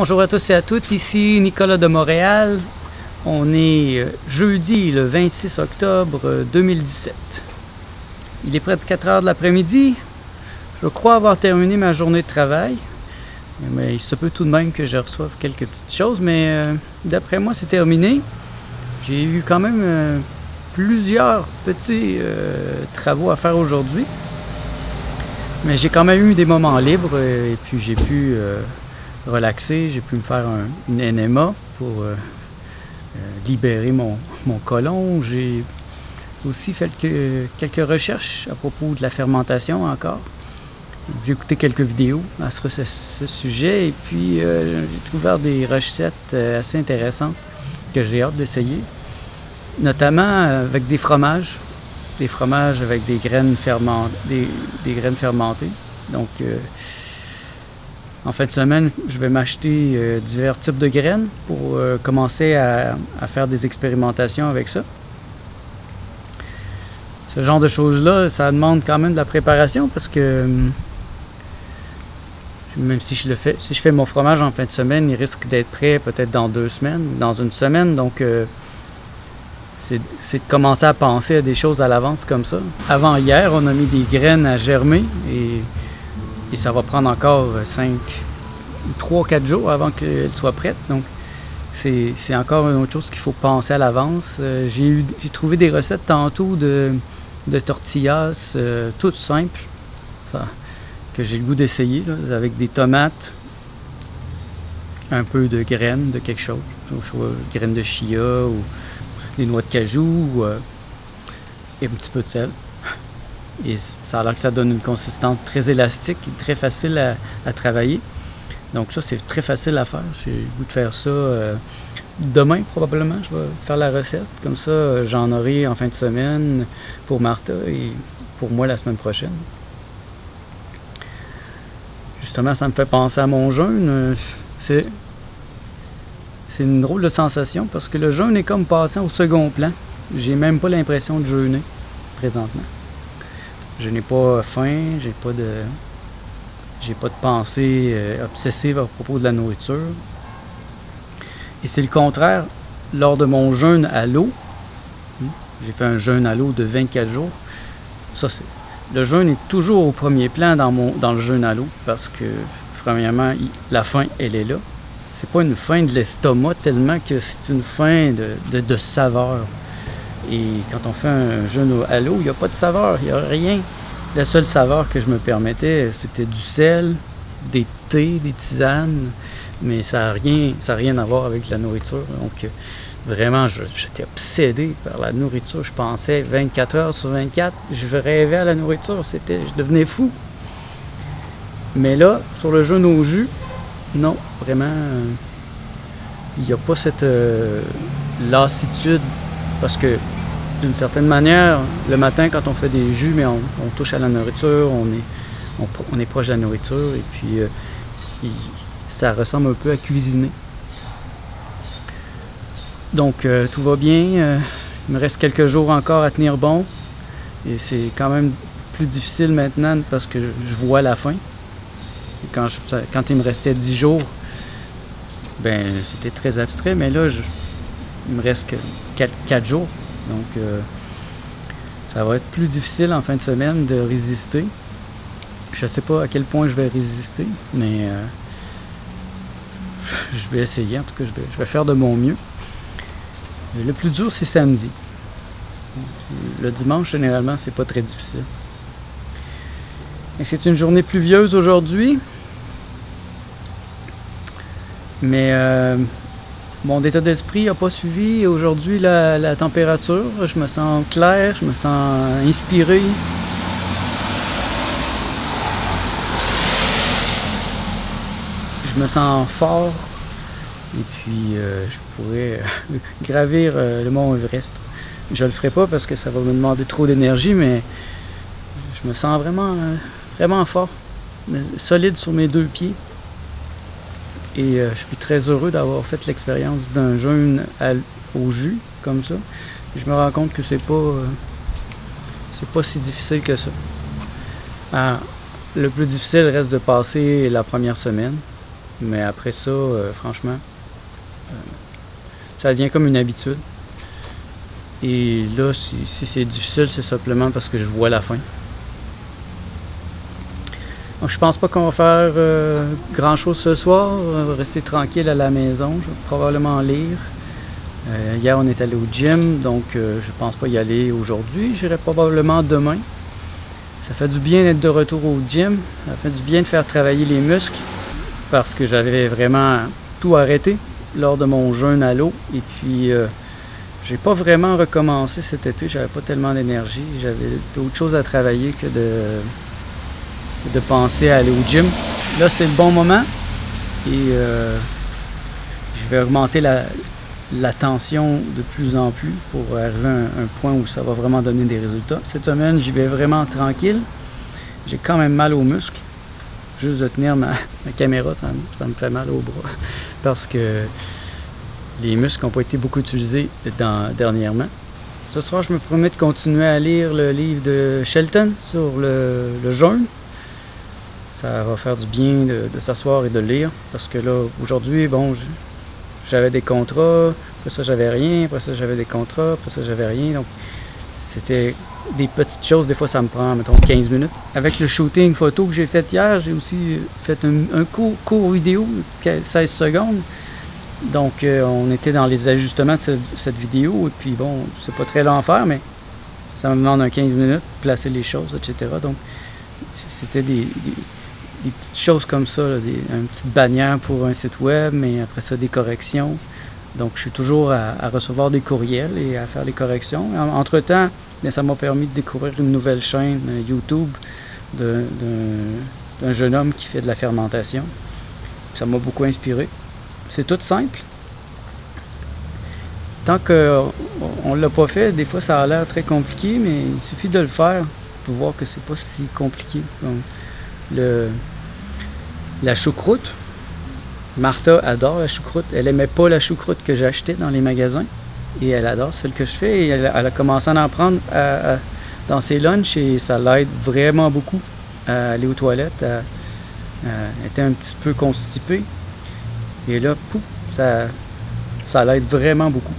Bonjour à tous et à toutes, ici Nicolas de Montréal. On est jeudi le 26 octobre 2017. Il est près de 4 heures de l'après-midi. Je crois avoir terminé ma journée de travail. Mais il se peut tout de même que je reçoive quelques petites choses, mais d'après moi c'est terminé. J'ai eu quand même plusieurs petits travaux à faire aujourd'hui. Mais j'ai quand même eu des moments libres et puis j'ai pu relaxer, j'ai pu me faire une NMA pour libérer mon côlon. J'ai aussi fait quelques recherches à propos de la fermentation encore. J'ai écouté quelques vidéos à ce sujet et puis j'ai découvert des recettes assez intéressantes que j'ai hâte d'essayer, notamment avec des fromages avec des graines fermentées. Donc, en fin de semaine, je vais m'acheter divers types de graines pour commencer à faire des expérimentations avec ça. Ce genre de choses-là, ça demande quand même de la préparation parce que même si je fais mon fromage en fin de semaine, il risque d'être prêt peut-être dans 2 semaines, dans une semaine. Donc, c'est de commencer à penser à des choses à l'avance comme ça. Avant hier, on a mis des graines à germer et ça va prendre encore 3-4 jours avant qu'elles soient prêtes. Donc, c'est encore une autre chose qu'il faut penser à l'avance. J'ai trouvé des recettes tantôt de tortillas toutes simples que j'ai le goût d'essayer, avec des tomates, un peu de graines de quelque chose, graines de chia ou des noix de cajou et un petit peu de sel. Et ça a l'air que ça donne une consistance très élastique et très facile à travailler. Donc ça, c'est très facile à faire. J'ai le goût de faire ça demain probablement. Je vais faire la recette. Comme ça, j'en aurai en fin de semaine pour Martha et pour moi la semaine prochaine. Justement, ça me fait penser à mon jeûne. C'est une drôle de sensation parce que le jeûne est comme passant au second plan. J'ai même pas l'impression de jeûner présentement. Je n'ai pas faim, j'ai pas de pensée obsessive à propos de la nourriture. Et c'est le contraire lors de mon jeûne à l'eau. J'ai fait un jeûne à l'eau de 24 jours. Le jeûne est toujours au premier plan dans le jeûne à l'eau parce que, premièrement, la faim, elle est là. C'est pas une faim de l'estomac tellement que c'est une faim de saveur. Et quand on fait un jeûne à l'eau, il n'y a pas de saveur, il n'y a rien. La seule saveur que je me permettais, c'était du sel, des thés, des tisanes, mais ça n'a rien à voir avec la nourriture. Donc, vraiment, j'étais obsédé par la nourriture. Je pensais 24 heures sur 24, je rêvais à la nourriture, je devenais fou. Mais là, sur le jeûne au jus, non, vraiment, il n'y a pas cette lassitude parce que d'une certaine manière, le matin quand on fait des jus, mais on touche à la nourriture, on est proche de la nourriture et puis ça ressemble un peu à cuisiner. Donc tout va bien, il me reste quelques jours encore à tenir bon et c'est quand même plus difficile maintenant parce que je vois la fin. Quand il me restait 10 jours, ben c'était très abstrait, mais là, il me reste que 4 jours. Donc, ça va être plus difficile en fin de semaine de résister. Je ne sais pas à quel point je vais résister, mais je vais essayer. En tout cas, je vais faire de mon mieux. Le plus dur, c'est samedi. Le dimanche, généralement, c'est pas très difficile. C'est une journée pluvieuse aujourd'hui, mais mon état d'esprit n'a pas suivi aujourd'hui la température. Je me sens clair, je me sens inspiré. Je me sens fort et puis je pourrais gravir le mont Everest. Je le ferai pas parce que ça va me demander trop d'énergie, mais je me sens vraiment fort, solide sur mes 2 pieds. Et je suis très heureux d'avoir fait l'expérience d'un jeûne au jus, comme ça. Et je me rends compte que c'est pas si difficile que ça. Le plus difficile reste de passer la première semaine. Mais après ça, franchement, ça devient comme une habitude. Et là, si c'est difficile, c'est simplement parce que je vois la fin. Donc, je pense pas qu'on va faire grand-chose ce soir. On va rester tranquille à la maison. Je vais probablement lire. Hier, on est allé au gym, donc je pense pas y aller aujourd'hui. J'irai probablement demain. Ça fait du bien d'être de retour au gym. Ça fait du bien de faire travailler les muscles parce que j'avais vraiment tout arrêté lors de mon jeûne à l'eau. Et puis, j'ai pas vraiment recommencé cet été. J'avais pas tellement d'énergie. J'avais d'autres choses à travailler que de penser à aller au gym. Là, c'est le bon moment. Et je vais augmenter la tension de plus en plus pour arriver à un point où ça va vraiment donner des résultats. Cette semaine, j'y vais vraiment tranquille. J'ai quand même mal aux muscles. Juste de tenir ma caméra, ça me fait mal au bras. Parce que les muscles n'ont pas été beaucoup utilisés dernièrement. Ce soir, je me promets de continuer à lire le livre de Shelton sur le jeûne. Ça va faire du bien de s'asseoir et de lire. Parce que là, aujourd'hui, bon, j'avais des contrats, après ça j'avais rien, après ça j'avais des contrats, après ça j'avais rien. Donc c'était des petites choses, des fois ça me prend, mettons, 15 minutes. Avec le shooting photo que j'ai fait hier, j'ai aussi fait un court vidéo, 16 secondes. Donc on était dans les ajustements de cette vidéo, et puis bon, c'est pas très long à faire, mais ça me demande un 15 minutes, placer les choses, etc. Donc c'était des petites choses comme ça, là, une petite bannière pour un site web, mais après ça, des corrections. Donc, je suis toujours à recevoir des courriels et à faire des corrections. Entre-temps, ça m'a permis de découvrir une nouvelle chaîne YouTube d'un jeune homme qui fait de la fermentation. Ça m'a beaucoup inspiré. C'est tout simple. Tant qu'on ne l'a pas fait, des fois, ça a l'air très compliqué, mais il suffit de le faire pour voir que c'est pas si compliqué. Donc, la choucroute. Martha adore la choucroute. Elle aimait pas la choucroute que j'achetais dans les magasins. Et elle adore celle que je fais. Et elle a commencé à en prendre dans ses lunchs et ça l'aide vraiment beaucoup à aller aux toilettes. Elle était un petit peu constipée. Et là, pouf, ça l'aide vraiment beaucoup.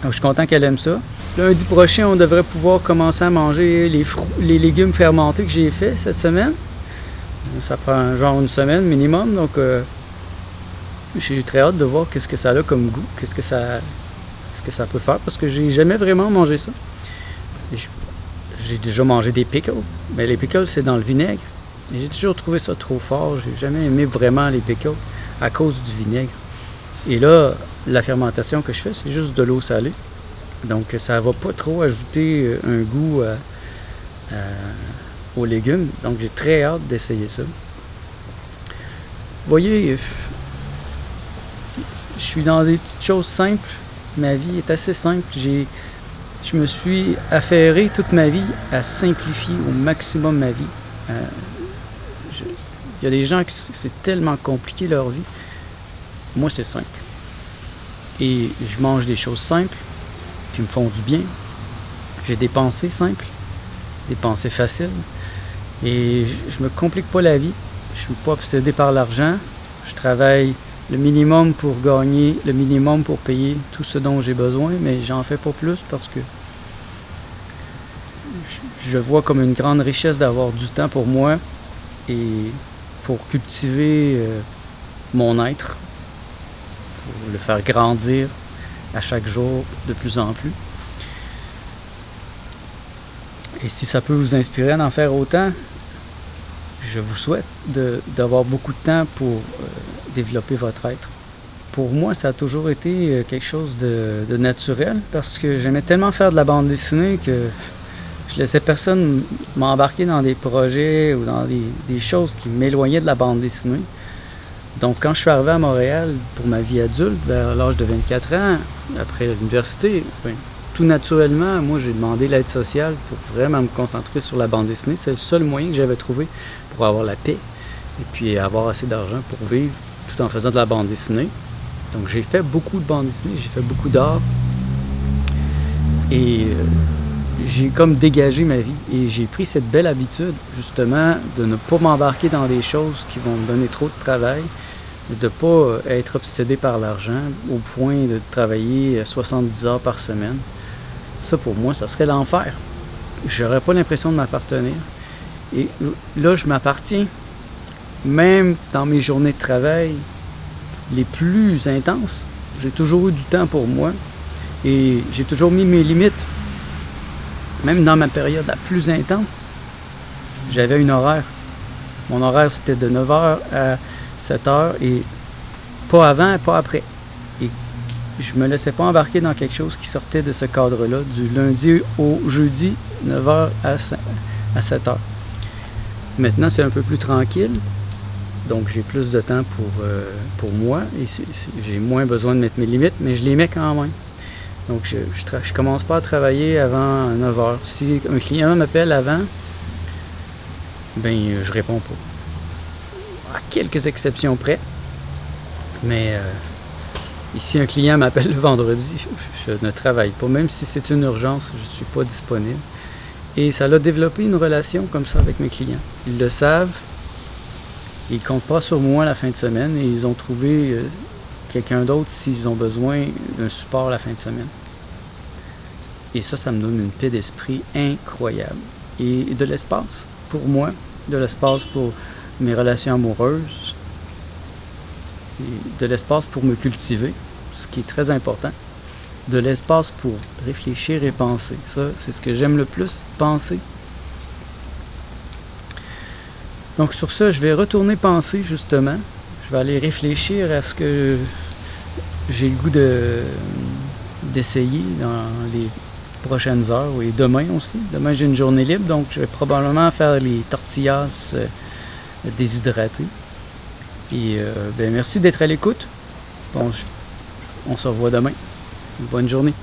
Donc, je suis content qu'elle aime ça. Lundi prochain, on devrait pouvoir commencer à manger les légumes fermentés que j'ai fait cette semaine. Ça prend genre une semaine minimum, donc j'ai très hâte de voir qu'est-ce que ça a comme goût, qu'est-ce que ça peut faire, parce que j'ai jamais vraiment mangé ça. J'ai déjà mangé des pickles, mais les pickles c'est dans le vinaigre. Et j'ai toujours trouvé ça trop fort, j'ai jamais aimé vraiment les pickles à cause du vinaigre. Et là, la fermentation que je fais, c'est juste de l'eau salée. Donc ça va pas trop ajouter un goût aux légumes. Donc j'ai très hâte d'essayer ça. Vous voyez, je suis dans des petites choses simples. Ma vie est assez simple. Je me suis affairé toute ma vie à simplifier au maximum ma vie. Il y a des gens qui c'est tellement compliqué leur vie. Moi, c'est simple. Et je mange des choses simples qui me font du bien. J'ai des pensées simples, des pensées faciles. Et je me complique pas la vie. Je suis pas obsédé par l'argent. Je travaille le minimum pour gagner, le minimum pour payer tout ce dont j'ai besoin, mais j'en fais pas plus parce que je vois comme une grande richesse d'avoir du temps pour moi et pour cultiver mon être, pour le faire grandir à chaque jour de plus en plus. Et si ça peut vous inspirer d'en faire autant, je vous souhaite d'avoir beaucoup de temps pour développer votre être. Pour moi, ça a toujours été quelque chose de naturel parce que j'aimais tellement faire de la bande dessinée que je laissais personne m'embarquer dans des projets ou dans des choses qui m'éloignaient de la bande dessinée. Donc, quand je suis arrivé à Montréal pour ma vie adulte, vers l'âge de 24 ans, après l'université, tout naturellement, moi, j'ai demandé l'aide sociale pour vraiment me concentrer sur la bande dessinée. C'est le seul moyen que j'avais trouvé pour avoir la paix et puis avoir assez d'argent pour vivre tout en faisant de la bande dessinée. Donc, j'ai fait beaucoup de bande dessinée, j'ai fait beaucoup d'art et j'ai comme dégagé ma vie et j'ai pris cette belle habitude justement de ne pas m'embarquer dans des choses qui vont me donner trop de travail de ne pas être obsédé par l'argent au point de travailler 70 heures par semaine. Ça, pour moi, ça serait l'enfer. J'aurais pas l'impression de m'appartenir. Et là, je m'appartiens. Même dans mes journées de travail les plus intenses, j'ai toujours eu du temps pour moi et j'ai toujours mis mes limites. Même dans ma période la plus intense, j'avais une horaire. Mon horaire, c'était de 9h à 7h et pas avant, pas après. Et je me laissais pas embarquer dans quelque chose qui sortait de ce cadre-là, du lundi au jeudi, 9h à 7h. Maintenant, c'est un peu plus tranquille, donc j'ai plus de temps pour moi et j'ai moins besoin de mettre mes limites, mais je les mets quand même. Donc, je commence pas à travailler avant 9h. Si un client m'appelle avant, ben je réponds pas. À quelques exceptions près. Mais ici, un client m'appelle le vendredi, je ne travaille pas. Même si c'est une urgence, je ne suis pas disponible. Et ça a développé une relation comme ça avec mes clients. Ils le savent. Ils ne comptent pas sur moi la fin de semaine et ils ont trouvé quelqu'un d'autre s'ils ont besoin d'un support la fin de semaine. Et ça me donne une paix d'esprit incroyable. Et de l'espace pour moi, de l'espace pour mes relations amoureuses, et de l'espace pour me cultiver, ce qui est très important. De l'espace pour réfléchir et penser. Ça, c'est ce que j'aime le plus, penser. Donc sur ça, je vais retourner penser justement. Je vais aller réfléchir à ce que j'ai le goût d'essayer dans les prochaines heures et demain aussi. Demain, j'ai une journée libre, donc je vais probablement faire les tortillas déshydratées. Et ben, merci d'être à l'écoute. Bon, on se revoit demain. Bonne journée.